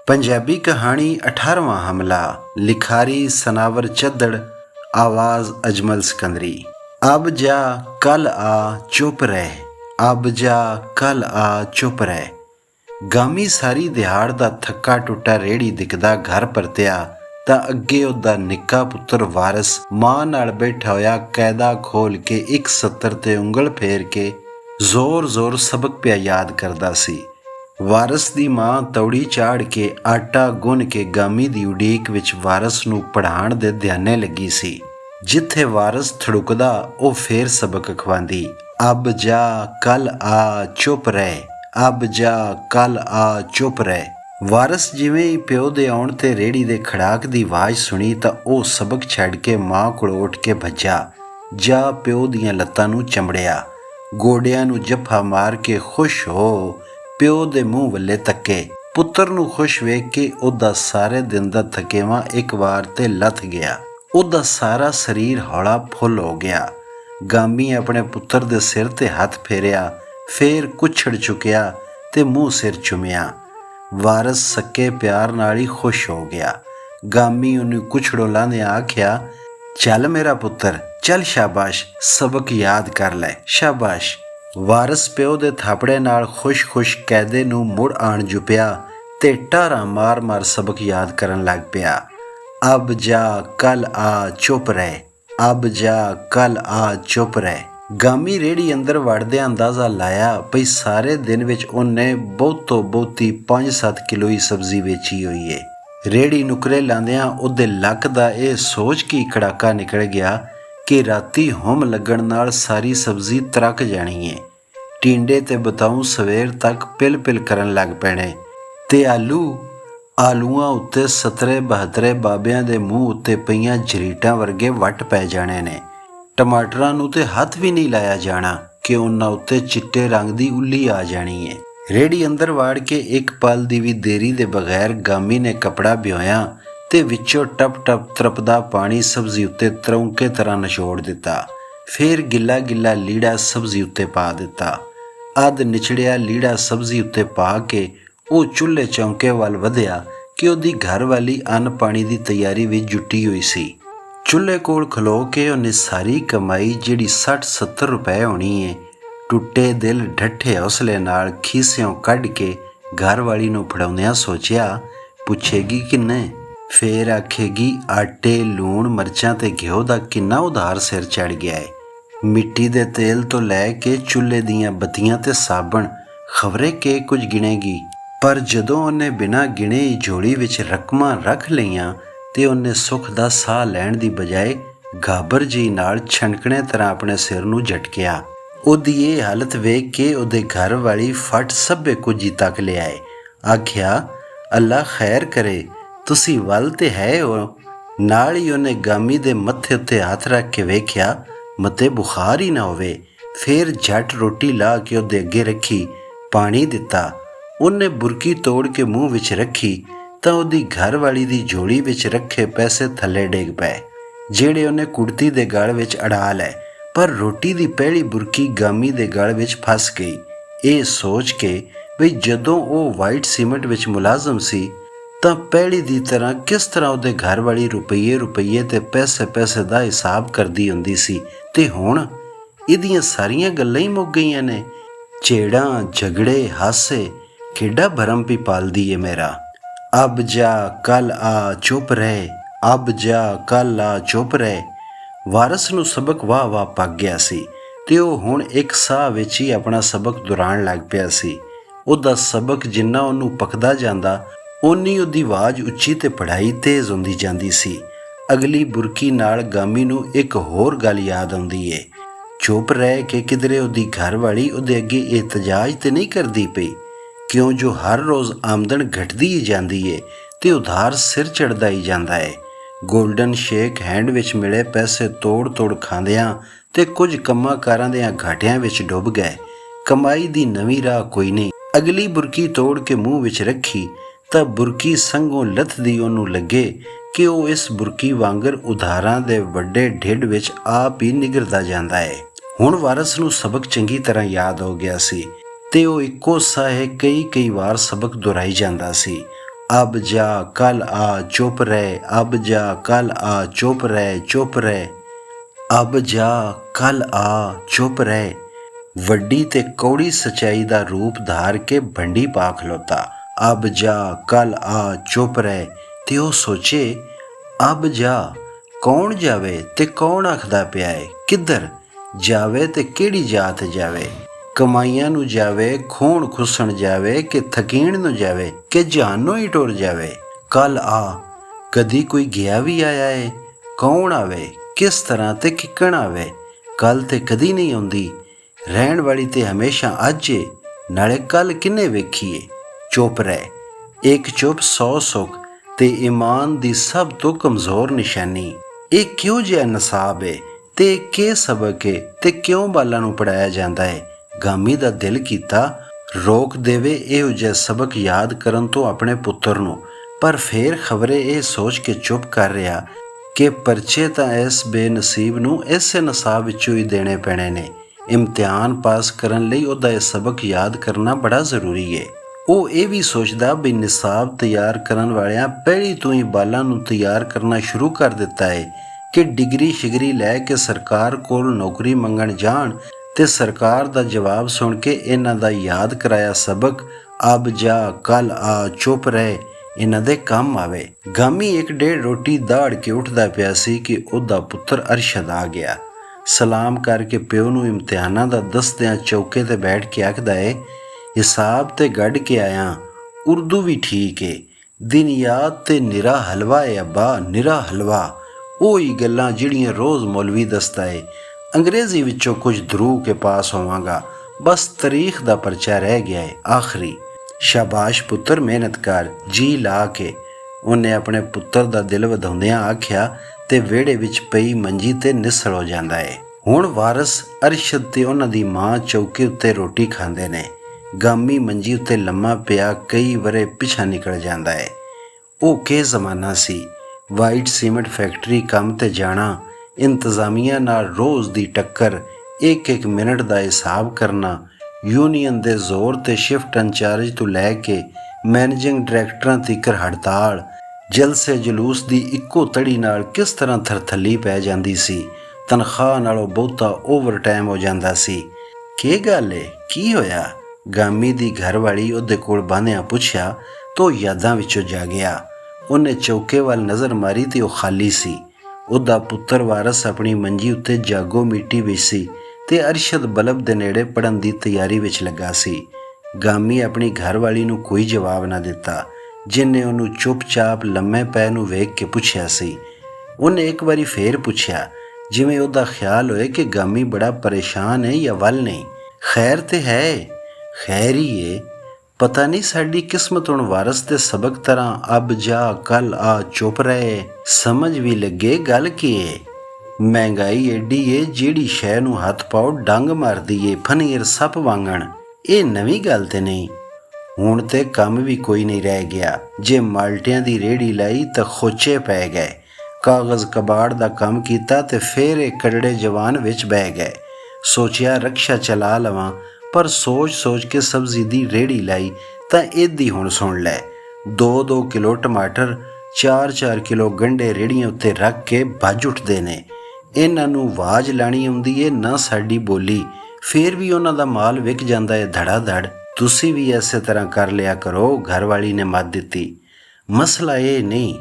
पंजाबी कहानी 18वां हमला। लिखारी सनावर चद्दड़, आवाज़ अजमल सिकंदरी। अब जा कल आ चुप रह, अब जा कल आ चुप रह। गामी सारी दिहाड़ दा थक्का टुट्टा रेड़ी दिखदा घर परतिया तां अगे उहदा निक्का पुत्तर वारस मां नाल बैठा होया कैदा खोल के एक सत्तर ते उंगल फेर के जोर जोर सबक पिया याद करदा सी। वारस दी मां तौड़ी चाड़ के आटा गुन के गामी दी उडीक विच वारस नूं पढ़ाण दे ध्याने लगी सी। जिथे वारस थड़ुकदा ओ फेर सबक अखवांदी, अब जा कल आ चुप रह, अब जा कल आ चुप रह। वारस जिवें ही प्यो दे आउण ते रेड़ी दे खड़ाक दी आवाज़ सुनी तां ओ सबक छड्ड के मां कोल उठ के भज्जा। जा प्यो दियां लत्तां नूं चंबड़िया, गोडियां नूं जफ्फा मार के खुश हो प्यो दे मूँह वल्ले तके। पुत्तर नूं खुश वेख के उहदा सारे दिन दा थकेवां एक वार ते लथ गया। उहदा सारा शरीर हौला फुल हो गया। गामी अपने पुत्तर दे सिर ते हथ फेरिया, फेर कुछड़ चुकिया ते मूँह सिर चुमिया। वारस सक्के प्यार नाल ही खुश हो गया। गामी उन्हें कुछड़ों लांदियां आख्या, चल मेरा पुत्तर चल, शाबाश, सबक याद कर लै, शाबाश। वारस प्यो दे थापड़े नाल खुश खुश कैदे नूं मुड़ आण जुपिया ते टारा मार मार सबक याद करन लग पिया। अब जा कल आ चुप रह, अब जा कल आ चुप रह। गामी रेड़ी अंदर वड़दे अंदाज़ा लाया भई सारे दिन विच उन्ने बहुत तो बहुती 5-7 किलो ही सब्जी वेची हुई है। रेड़ी नुकरे लांदियां उहदे लक दा इह सोच के कड़ाका निकल गया कि राती हुम लगण नाल सारी सब्जी तरक जानी है। टिंडे ते बताऊं सवेर तक पिल पिल करन लग पैणे ते आलूआं उत्ते 17-72 बाबियां दे मूँह उत्ते पईयां झरीटां वर्गे वट पै जाणे ने। टमाटरां नूं ते हथ भी नहीं लाया जाना कि उन्हां उत्ते चिट्टे रंग दी उल्ली आ जानी है। रेड़ी अंदर वाड़ के एक पल दी भी देरी दे बगैर गामी ने कपड़ा बियोया ते विचों टप टप तरपदा पानी सब्जी उत्ते तरौंके तरह नचोड़ दिता। फिर गिला गिला लीड़ा सब्जी उत्ते पा दिता। अध निचड़िया लीड़ा सब्जी उत्ते पा के वो चुल्हे चौंके वाल वधिया कि उहदी घर वाली अन्न पानी दी तैयारी भी जुटी हुई सी। चुल्हे कोल खलो के उन्हें सारी कमाई जिहड़ी 60-70 रुपए होनी है टुट्टे दिल ढट्ठे हौसले नाल खीसियों कढ़ के घर वाली नूं फड़ाउंदियां सोचिया, पुछेगी किन्ने? फेर आखेगी आटे लूण मरचां ते घिओ दा किन्ना उधार सिर चढ़ गया है। मिट्टी दे तेल तो लैके चुल्हे दियां बत्तियां ते साबण खबरे के कुछ गिनेगी। पर जदों उन्हें बिना गिने ही झोली विच रकमां रख लईआं ते उन्हें सुख दा साह लैण दी बजाए घाबर जी नाल छणकणे तरह अपने सिर नूं झटकिया। उहदी ये हालत वेख के उहदे घर वाली फट सभे कुछ ही तक लियाए। आख्या, अल्लाह खैर करे, तुसी वल ते है हो। नाल ही उन्हें गामी दे मत्थे उत्ते हथ रख के वेख्या मते बुखार ही ना होवे। फिर झट रोटी ला के उहदे अगे रखी, पानी दिता। उन्हें बुरकी तोड़ के मूँह विच रखी तां उहदी घर वाली दी झोली विच रखे पैसे थल्ले डिग पए जेड़े उन्हें कुड़ती दे गल विच अड़ा लै। पर रोटी दी पहली बुरकी गामी दे गल विच फस गई। ये सोच के बई जदों वो वाइट सीमेंट विच मुलाजम सी तां पहली दी तरह किस तरह उहदे घर वाली रुपये ते पैसे दा हिसाब करदी हुंदी सी ते हुण इहदियां सारियां गल्लां ही मुक गईयां ने। छेड़ां झगड़े हासे केडा भरम भी पालदी है मेरा। अब जा कल आ चुप रहे, अब जा कल आ चुप रहे। वारस नूं सबक वाह वाह पग गया सी ते ਉਹ ਹੁਣ ਇੱਕ ਸਾਹ ਵਿੱਚ ਹੀ ਆਪਣਾ ਸਬਕ ਦੁਹਰਾਉਣ ਲੱਗ ਪਿਆ ਸੀ। ਉਹਦਾ ਸਬਕ ਜਿੰਨਾ ਉਹਨੂੰ ਪਕਦਾ ਜਾਂਦਾ ਓਨੀ ਉਹਦੀ ਆਵਾਜ਼ ਉੱਚੀ ਤੇ ਪੜ੍ਹਾਈ ਤੇਜ਼ ਹੁੰਦੀ ਜਾਂਦੀ ਸੀ। ਅਗਲੀ ਬੁਰਕੀ ਨਾਲ ਗਾਮੀ ਨੂੰ ਇੱਕ ਹੋਰ ਗੱਲ ਯਾਦ ਆਉਂਦੀ ਏ। ਚੁੱਪ ਰਹਿ ਕੇ ਕਿਧਰੇ ਉਹਦੀ ਘਰ ਵਾਲੀ ਉਹਦੇ ਅੱਗੇ ਇਤਜਾਜ ਤੇ ਨਹੀਂ ਕਰਦੀ ਪਈ, ਕਿਉਂ ਜੋ ਹਰ ਰੋਜ਼ ਆਮਦਨ ਘਟਦੀ ਹੀ ਜਾਂਦੀ ਏ ਤੇ ਉਧਾਰ ਸਿਰ ਚੜਦਾ ਹੀ ਜਾਂਦਾ ਏ। ਗੋਲਡਨ ਸ਼ੇਕ ਹੈਂਡ ਵਿੱਚ ਮਿਲੇ ਪੈਸੇ ਤੋੜ ਤੋੜ ਖਾਂਦਿਆਂ ਤੇ ਕੁਝ ਕੰਮਾਂ ਕਾਰਾਂ ਦਿਆਂ ਘਾਟਿਆਂ ਵਿੱਚ ਡੁੱਬ ਗਏ। ਕਮਾਈ ਦੀ ਨਵੀਂ ਰਾਹ ਕੋਈ ਨਹੀਂ। ਅਗਲੀ ਬੁਰਕੀ ਤੋੜ ਕੇ ਮੂੰਹ ਵਿੱਚ ਰੱਖੀ ਤਾਂ ਬੁਰਕੀ ਸੰਗੋਂ ਲੱਥਦੀ ਉਹਨੂੰ ਲੱਗੇ ਕਿ ਉਹ ਇਸ ਬੁਰਕੀ ਵਾਂਗਰ ਉਧਾਰਾਂ ਦੇ ਵੱਡੇ ਢਿੱਡ ਵਿੱਚ ਆਪ ਹੀ ਨਿਗਰਦਾ ਜਾਂਦਾ ਹੈ। ਹੁਣ ਵਾਰਸ ਨੂੰ ਸਬਕ ਚੰਗੀ ਤਰ੍ਹਾਂ ਯਾਦ ਹੋ ਗਿਆ ਸੀ ਤੇ ਉਹ ਇੱਕੋ ਸਾਹੇ ਕਈ ਵਾਰ ਸਬਕ ਦੁਹਰਾਈ ਜਾਂਦਾ ਸੀ। अब जा कल आ चुप रह, अब जा कल आ चुप रह, चुप रह, अब जा कल आ चुप रह। ਵੱਡੀ ਤੇ ਕੌੜੀ ਸਚਾਈ ਦਾ ਰੂਪ ਧਾਰ ਕੇ ਭੰਡੀ ਪਾ ਖਲੋਤਾ। ਅਬ ਜਾ ਕੱਲ ਆ ਚੁੱਪ ਰਹਿ। ਤੇ ਉਹ ਸੋਚੇ ਅਬ ਜਾ ਕੌਣ ਜਾਵੇ ਤੇ ਕੌਣ ਆਖਦਾ ਪਿਆ ਏ, ਕਿੱਧਰ ਜਾਵੇ ਤੇ ਕਿਹੜੀ ਜਾਤ ਜਾਵੇ, ਕਮਾਈਆਂ ਨੂੰ ਜਾਵੇ, ਖੂਨ ਖੁੱਸਣ ਜਾਵੇ, ਕਿ ਥਕੀਣ ਨੂੰ ਜਾਵੇ, ਕਿ ਜਾਨੋਂ ਹੀ ਟੁਰ ਜਾਵੇ। ਕੱਲ ਆ ਕਦੀ ਕੋਈ ਗਿਆ ਵੀ ਆਇਆ ਏ, ਕੌਣ ਆਵੇ, ਕਿਸ ਤਰ੍ਹਾਂ ਤੇ ਕਿੱਕਣ ਆਵੇ। ਕੱਲ ਤੇ ਕਦੀ ਨਹੀਂ ਆਉਂਦੀ, ਰਹਿਣ ਵਾਲੀ ਤੇ ਹਮੇਸ਼ਾ ਅੱਜ ਏ, ਨਾਲੇ ਕੱਲ ਕਿੰਨੇ ਵੇਖੀਏ। ਚੁੱਪ ਰਹਿ। ਇੱਕ ਚੁੱਪ 100 ਸੁੱਖ ਤੇ ਈਮਾਨ ਦੀ ਸਭ ਤੋਂ ਕਮਜ਼ੋਰ ਨਿਸ਼ਾਨੀ। ਇਹ ਕਿਉਂ ਜਿਹਾ ਨਸਾਬ ਏ ਤੇ ਕੀ ਸਬਕ ਏ ਤੇ ਕਿਉਂ ਬਾਲਾਂ ਨੂੰ ਪੜਾਇਆ ਜਾਂਦਾ ਏ। ਗਾਮੀ ਦਾ ਦਿਲ ਕੀਤਾ ਰੋਕ ਦੇਵੇ ਇਹੋ ਜਿਹਾ ਸਬਕ ਯਾਦ ਕਰਨ ਤੋਂ ਆਪਣੇ ਪੁੱਤਰ ਨੂੰ, ਪਰ ਫੇਰ ਖਬਰੇ ਇਹ ਸੋਚ ਕੇ ਚੁੱਪ ਕਰ ਰਿਹਾ ਕਿ ਪਰਚੇ ਤਾਂ ਇਸ ਬੇਨਸੀਬ ਨੂੰ ਇਸੇ ਨਸਾਬ ਵਿੱਚੋਂ ਹੀ ਦੇਣੇ ਪੈਣੇ ਨੇ। ਇਮਤਿਹਾਨ ਪਾਸ ਕਰਨ ਲਈ ਉਹਦਾ ਇਹ ਸਬਕ ਯਾਦ ਕਰਨਾ ਬੜਾ ਜ਼ਰੂਰੀ ਹੈ। ਉਹ ਇਹ ਵੀ ਸੋਚਦਾ ਵੀ ਨਿਸਾਬ ਤਿਆਰ ਕਰਨ ਵਾਲਿਆਂ ਪਹਿਲੀ ਤੋਂ ਹੀ ਬਾਲਾਂ ਨੂੰ ਤਿਆਰ ਕਰਨਾ ਸ਼ੁਰੂ ਕਰ ਦਿੱਤਾ ਹੈ ਕਿ ਡਿਗਰੀ ਸ਼ਿਗਰੀ ਲੈ ਕੇ ਸਰਕਾਰ ਕੋਲ ਨੌਕਰੀ ਮੰਗਣ ਜਾਣ ਤੇ ਸਰਕਾਰ ਦਾ ਜਵਾਬ ਸੁਣ ਕੇ ਇਹਨਾਂ ਦਾ ਯਾਦ ਕਰਾਇਆ ਸਬਕ ਅਬ ਜਾ ਕੱਲ ਆ ਚੁੱਪ ਰਹਿ ਇਹਨਾਂ ਦੇ ਕੰਮ ਆਵੇ। ਗਾਮੀ 1.5 ਰੋਟੀ ਦਾੜ ਕੇ ਉੱਠਦਾ ਪਿਆ ਸੀ ਕਿ ਉਹਦਾ ਪੁੱਤਰ ਅਰਸ਼ਦ ਆ ਗਿਆ। ਸਲਾਮ ਕਰਕੇ ਪਿਓ ਨੂੰ ਇਮਤਿਹਾਨਾਂ ਦਾ ਦੱਸਦਿਆਂ ਚੌਕੇ 'ਤੇ ਬੈਠ ਕੇ ਆਖਦਾ ਏ, ਹਿਸਾਬ ਤੇ ਕੱਢ ਕੇ ਆਇਆ, ਉਰਦੂ ਵੀ ਠੀਕ ਏ, ਦਿਨ ਯਾਦ ਤੇ ਨਿਰਾ ਹਲਵਾ ਏ ਅੱਬਾ, ਨਿਰਾ ਹਲਵਾ। ਉਹੀ ਗੱਲਾਂ ਜਿਹੜੀਆਂ ਰੋਜ਼ ਮੌਲਵੀ ਦੱਸਦਾ ਏ। ਅੰਗਰੇਜ਼ੀ ਵਿੱਚੋਂ ਕੁਝ ਧਰੂ ਕੇ ਪਾਸ ਹੋਵਾਂਗਾ, ਬਸ ਤਾਰੀਖ ਦਾ ਪਰਚਾ ਰਹਿ ਗਿਆ ਏ ਆਖਰੀ। ਸ਼ਾਬਾਸ਼ ਪੁੱਤਰ, ਮਿਹਨਤ ਕਰ। ਜੀ ਲਾ ਕੇ ਉਹਨੇ ਆਪਣੇ ਪੁੱਤਰ ਦਾ ਦਿਲ ਵਧਾਉਂਦਿਆਂ ਆਖਿਆ ਤੇ ਵਿਹੜੇ ਵਿੱਚ ਪਈ ਮੰਜੀ ਤੇ ਨਿਸਲ ਹੋ ਜਾਂਦਾ ਏ। ਹੁਣ ਵਾਰਸ ਅਰਸ਼ਦ ਤੇ ਉਹਨਾਂ ਦੀ ਮਾਂ ਚੌਕੇ ਉੱਤੇ ਰੋਟੀ ਖਾਂਦੇ ਨੇ। ਗਾਮੀ ਮੰਜੀ ਉੱਤੇ ਲੰਮਾ ਪਿਆ ਕਈ ਵਰੇ ਪਿਛਾ ਨਿਕਲ ਜਾਂਦਾ ਏ। ਉਹ ਕੀ ਜ਼ਮਾਨਾ ਸੀ। ਵਾਈਟ ਸੀਮੈਂਟ ਫੈਕਟਰੀ ਕੰਮ ਤੇ ਜਾਣਾ, ਇੰਤਜ਼ਾਮੀਆ ਨਾਲ ਰੋਜ਼ ਦੀ ਟੱਕਰ, ਇੱਕ ਮਿੰਟ ਦਾ ਹਿਸਾਬ ਕਰਨਾ, ਯੂਨੀਅਨ ਦੇ ਜ਼ੋਰ ਤੇ ਸ਼ਿਫਟ ਇੰਚਾਰਜ ਤੋਂ ਲੈ ਕੇ ਮੈਨੇਜਿੰਗ ਡਾਇਰੈਕਟਰਾਂ ਤੀਕਰ ਹੜਤਾਲ, ਜਲਸੇ ਜਲੂਸ ਦੀ ਇੱਕੋ ਤੜੀ ਨਾਲ ਕਿਸ ਤਰ੍ਹਾਂ ਥਰਥੱਲੀ ਪੈ ਜਾਂਦੀ ਸੀ। ਤਨਖਾਹ ਨਾਲੋਂ ਬਹੁਤਾ ਓਵਰ ਟਾਈਮ ਹੋ ਜਾਂਦਾ ਸੀ। ਕੀ ਗੱਲ ਏ, ਕੀ ਹੋਇਆ? ਗਾਮੀ ਦੀ ਘਰਵਾਲੀ ਉਹਦੇ ਕੋਲ ਬਾਂਧਿਆਂ ਪੁੱਛਿਆ ਤਾਂ ਯਾਦਾਂ ਵਿੱਚੋਂ ਜਾਗਿਆ। ਉਹਨੇ ਚੌਕੇ ਵੱਲ ਨਜ਼ਰ ਮਾਰੀ ਤੇ ਉਹ ਖਾਲੀ ਸੀ। ਉਹਦਾ ਪੁੱਤਰ ਵਾਰਸ ਆਪਣੀ ਮੰਜੀ ਉੱਤੇ ਜਾਗੋ ਮਿੱਟੀ ਵਿੱਚ ਸੀ ਤੇ ਅਰਸ਼ਦ ਬਲਬ ਦੇ ਨੇੜੇ ਪੜ੍ਹਨ ਦੀ ਤਿਆਰੀ ਵਿੱਚ ਲੱਗਾ ਸੀ। ਗਾਮੀ ਆਪਣੀ ਘਰਵਾਲੀ ਨੂੰ ਕੋਈ ਜਵਾਬ ਨਾ ਦਿੱਤਾ, ਜਿੰਨੇ ਉਹਨੂੰ ਚੁੱਪਚਾਪ ਲੰਮੇ ਪੈ ਨੂੰ ਵੇਖ ਕੇ ਪੁੱਛਿਆ ਸੀ। ਉਹਨੇ ਇੱਕ ਵਾਰੀ ਫੇਰ ਪੁੱਛਿਆ, ਜਿਵੇਂ ਉਹਦਾ ਖਿਆਲ ਹੋਏ ਕਿ ਗਾਮੀ ਬੜਾ ਪਰੇਸ਼ਾਨ ਹੈ ਜਾਂ ਵੱਲ ਨਹੀਂ। ਖੈਰ ਤੇ ਹੈ, ਖੈਰ ਹੀ ਏ। ਪਤਾ ਨਹੀਂ ਸਾਡੀ ਕਿਸਮਤ ਹੁਣ ਵਾਰਸ ਦੇ ਸਬਕ ਤਰ੍ਹਾਂ ਅਬ ਜਾ ਕੱਲ ਆ ਚੁੱਪ ਰਹੇ। ਸਮਝ ਵੀ ਲੱਗੇ ਗੱਲ ਕੀ ਏ। ਮਹਿੰਗਾਈ ਏਡੀ ਏ ਜਿਹੜੀ ਸ਼ੈ ਨੂੰ ਹੱਥ ਪਾਓ ਡੰਗ ਮਾਰਦੀ ਏ, ਫਨੀਰ ਸੱਪ ਵਾਂਗਣ। ਇਹ ਨਵੀਂ ਗੱਲ ਤੇ ਨਹੀਂ। ਹੁਣ ਤੇ ਕੰਮ ਵੀ ਕੋਈ ਨਹੀਂ ਰਹਿ ਗਿਆ। ਜੇ ਮਾਲਟਿਆਂ ਦੀ ਰੇਹੜੀ ਲਾਈ ਤਾਂ ਖੋਚੇ ਪੈ ਗਏ। ਕਾਗਜ਼ ਕਬਾੜ ਦਾ ਕੰਮ ਕੀਤਾ ਤੇ ਫੇਰ ਇਹ ਕੜੜੇ ਜਵਾਨ ਵਿੱਚ ਬਹਿ ਗਏ। ਸੋਚਿਆ ਰਕਸ਼ਾ ਚਲਾ ਲਵਾਂ, ਪਰ ਸੋਚ ਕੇ ਸਬਜ਼ੀ ਦੀ ਰੇਹੜੀ ਲਾਈ ਤਾਂ ਇਹਦੀ ਹੁਣ ਸੁਣ ਲੈ। 2-2 ਕਿਲੋ ਟਮਾਟਰ, 4-4 ਕਿਲੋ ਗੰਢੇ ਰੇਹੜੀਆਂ ਉੱਤੇ ਰੱਖ ਕੇ ਭੱਜ ਉੱਠਦੇ ਨੇ। ਇਹਨਾਂ ਨੂੰ ਆਵਾਜ਼ ਲਾਣੀ ਆਉਂਦੀ ਏ ਨਾ ਸਾਡੀ ਬੋਲੀ, ਫੇਰ ਵੀ ਉਹਨਾਂ ਦਾ ਮਾਲ ਵਿਕ ਜਾਂਦਾ ਏ ਧੜਾ ਧੜ। ਤੁਸੀਂ ਵੀ ਇਸੇ ਤਰ੍ਹਾਂ ਕਰ ਲਿਆ ਕਰੋ, ਘਰਵਾਲੀ ਨੇ ਮੱਤ ਦਿੱਤੀ। ਮਸਲਾ ਇਹ ਨਹੀਂ,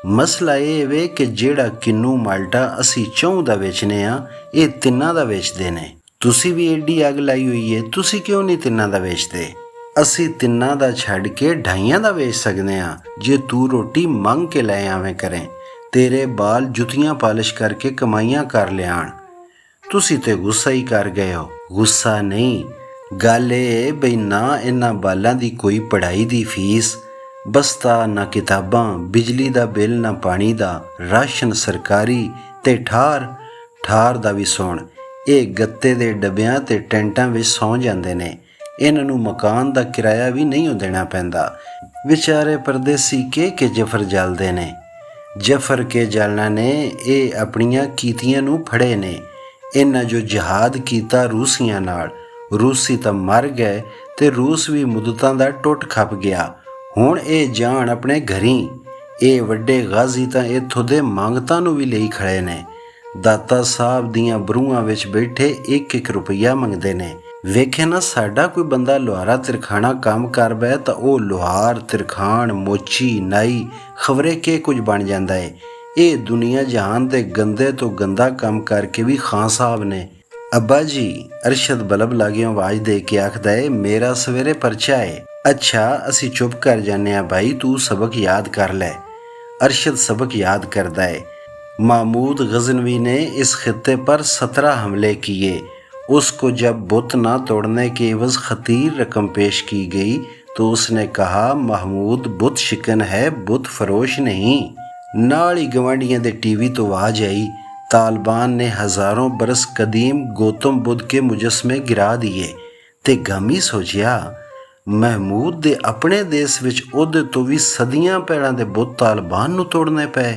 ਮਸਲਾ ਇਹ ਵੇ ਕਿ ਜਿਹੜਾ ਕਿੰਨੂ ਮਾਲਟਾ ਅਸੀਂ ਚੌਂ ਦਾ ਵੇਚਨੇ ਆ, ਇਹ ਤਿੰਨਾਂ ਦਾ ਵੇਚਦੇ ਨੇ। ਤੁਸੀਂ ਵੀ ਏਡੀ ਅੱਗ ਲਾਈ ਹੋਈ ਏ, ਤੁਸੀਂ ਕਿਉਂ ਨਹੀਂ ਤਿੰਨਾਂ ਦਾ ਵੇਚਦੇ? ਅਸੀਂ ਤਿੰਨਾਂ ਦਾ ਛੱਡ ਕੇ 2.5 ਦਾ ਵੇਚ ਸਕਦੇ ਹਾਂ ਜੇ ਤੂੰ ਰੋਟੀ ਮੰਗ ਕੇ ਲੈ ਆਵੇਂ ਕਰੇ। ਤੇਰੇ ਬਾਲ ਜੁੱਤੀਆਂ ਪਾਲਿਸ਼ ਕਰਕੇ ਕਮਾਈਆਂ ਕਰ ਲਿਆਣ। ਤੁਸੀਂ ਤੇ ਗੁੱਸਾ ਹੀ ਕਰ ਗਏ ਹੋ। ਗੁੱਸਾ ਨਹੀਂ, ਗੱਲ ਇਹ ਬਈ ਨਾ ਇਹਨਾਂ ਬਾਲਾਂ ਦੀ ਕੋਈ ਪੜ੍ਹਾਈ ਦੀ ਫੀਸ, ਬਸਤਾ ਨਾ ਕਿਤਾਬਾਂ, ਬਿਜਲੀ ਦਾ ਬਿੱਲ ਨਾ ਪਾਣੀ ਦਾ, ਰਾਸ਼ਨ ਸਰਕਾਰੀ ਤੇ ਠਾਰ ਦਾ ਵੀ ਸੁਣ। ਇਹ ਗੱਤੇ ਦੇ ਡੱਬਿਆਂ ਤੇ ਟੈਂਟਾਂ ਵਿੱਚ ਸੌਂ ਜਾਂਦੇ ਨੇ। ਇਹਨਾਂ ਨੂੰ ਮਕਾਨ ਦਾ ਕਿਰਾਇਆ ਵੀ ਨਹੀਂ ਦੇਣਾ ਪੈਂਦਾ। ਵਿਚਾਰੇ ਪਰਦੇਸੀ ਕੇ ਜਫਰ ਜਲਦੇ ਨੇ। ਜਫਰ ਕੇ ਜਲਣਾ ਨੇ ਇਹ ਆਪਣੀਆਂ ਕੀਤੀਆਂ ਨੂੰ ਫੜੇ ਨੇ। ਇਹਨਾਂ ਜੋ ਜਹਾਦ ਕੀਤਾ ਰੂਸੀਆਂ ਨਾਲ, ਰੂਸੀ ਤਾਂ ਮਰ ਗਏ ਤੇ ਰੂਸ ਵੀ ਮੁੱਦਤਾਂ ਦਾ ਟੁੱਟ ਖੱਪ ਗਿਆ। ਹੁਣ ਇਹ ਜਾਣ ਆਪਣੇ ਘਰੀਂ। ਇਹ ਵੱਡੇ ਗਾਜ਼ੀ ਤਾਂ ਇੱਥੋਂ ਦੇ ਮੰਗਤਾਂ ਨੂੰ ਵੀ ਲਈ ਖੜੇ ਨੇ। ਦਾਤਾ ਸਾਹਿਬ ਦੀਆਂ ਬਰੂਹਾਂ ਵਿੱਚ ਬੈਠੇ 1-1 ਰੁਪਈਆ ਮੰਗਦੇ ਨੇ। ਵੇਖੇ ਨਾ, ਸਾਡਾ ਕੋਈ ਬੰਦਾ ਲੁਹਾਰਾ ਤਿਰਖਾਣਾ ਕੰਮ ਕਰ ਬੈ ਤਾਂ ਉਹ ਲੁਹਾਰ, ਤਿਰਖਾਣ, ਮੋਚੀ, ਨਾਈ ਖਬਰੇ ਕੇ ਕੁਝ ਬਣ ਜਾਂਦਾ ਏ। ਇਹ ਦੁਨੀਆ ਜਹਾਨ ਦੇ ਗੰਦੇ ਤੋਂ ਗੰਦਾ ਕੰਮ ਕਰਕੇ ਵੀ ਖਾਨ ਸਾਹਿਬ ਨੇ। ਅੱਬਾ ਜੀ, ਅਰਸ਼ਦ ਬਲਬ ਲਾਗੇ ਆਵਾਜ਼ ਦੇ ਕੇ ਆਖਦਾ ਏ, ਮੇਰਾ ਸਵੇਰੇ ਪਰਚਾ ਏ। ਅੱਛਾ, ਅਸੀਂ ਚੁੱਪ ਕਰ ਜਾਂਦੇ ਹਾਂ ਭਾਈ, ਤੂੰ ਸਬਕ ਯਾਦ ਕਰ ਲੈ। अरशद सबक याद करता है। महमूद गजनवी ने इस खत्ते पर 17 हमले किए। उसको जब बुत ना तोड़ने के एवज खतीर रकम पेश की गई तो उसने कहा, महमूद बुत शिकन है, बुत फरोश नहीं। नाल ही गवांडियां दे टीवी तो आवाज आई, तालिबान ने हज़ारों बरस कदीम गौतम बुद्ध के मुजस्मे गिरा दिए। ते गामी सोचिया, महमूद ਦੇ ਆਪਣੇ ਦੇਸ਼ ਵਿੱਚ ਉਹਦੇ ਤੋਂ ਵੀ ਸਦੀਆਂ ਪਹਿਲਾਂ ਦੇ ਬੁੱਤ ਤਾਲਿਬਾਨ ਨੂੰ ਤੋੜਨੇ ਪਏ।